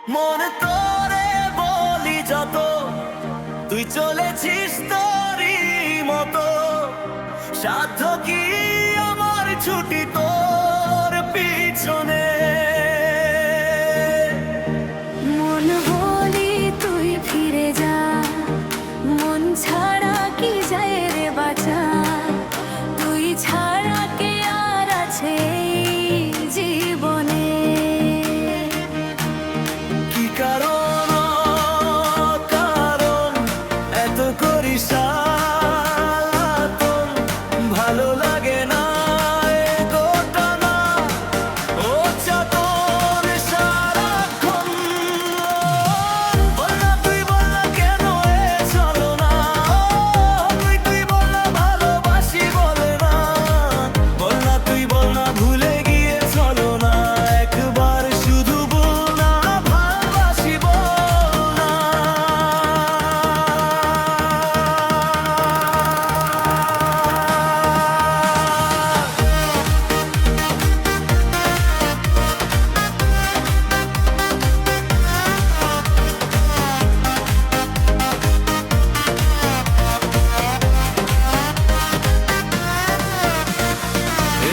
মন তোরে বলি যত, তুই চলেছিস তোরই মতো। সাধ্য কি আমার ছুটি তোর পিছনে। মন বলি তুই ফিরে যা, মন ছাড়া কি যায় রে বাঁচা। তুই ছাড়া কে আর আছে এই জীবনে। কি কারণ কারণ এত করিস আলাতন, ভালো লাগে না এ ঘটনা ও চাতন সারাক্ষণ। বল না তুই বল না কেন এ চলো না, তুই বল না ভালোবাসি বলে না। বল না তুই বল না ভুলে গিয়ে চলো না, একবার শুধু বল না ভালোবাসি বল না।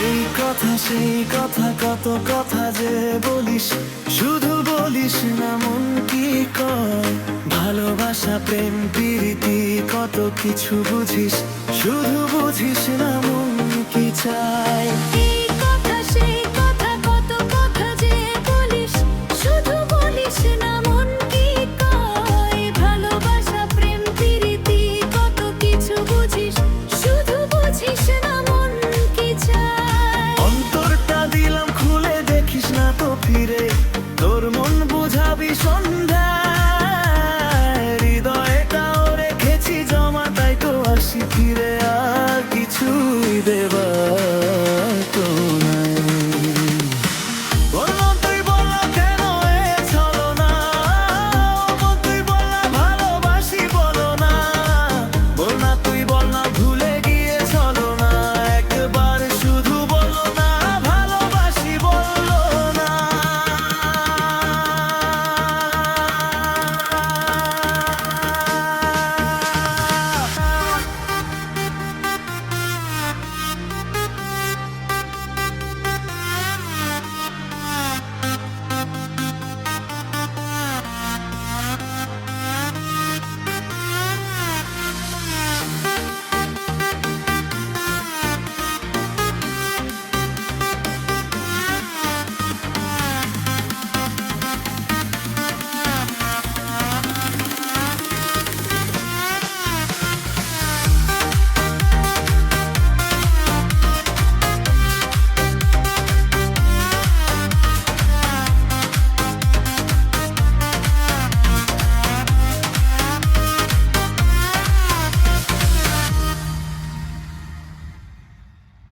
এই কথা সেই কথা কত কথা যে বলিস, শুধু বলিস না মন কি কয়। ভালোবাসা প্রেম প্রীতি কত কিছু বুঝিস, শুধু বুঝিস না মন কি চায়। এই কথা সেই কথা কত কথা যে বলিস, শুধু বলিস না মন কি কয়। ভালোবাসা প্রেম প্রীতি কত কিছু বুঝিস, শুধু বুঝিস না মন কি চায়। অন্তরটা দিলাম খুলে, দেখিস না তো ফিরে, তোর মন বুঝাবি সন্ধ্যা।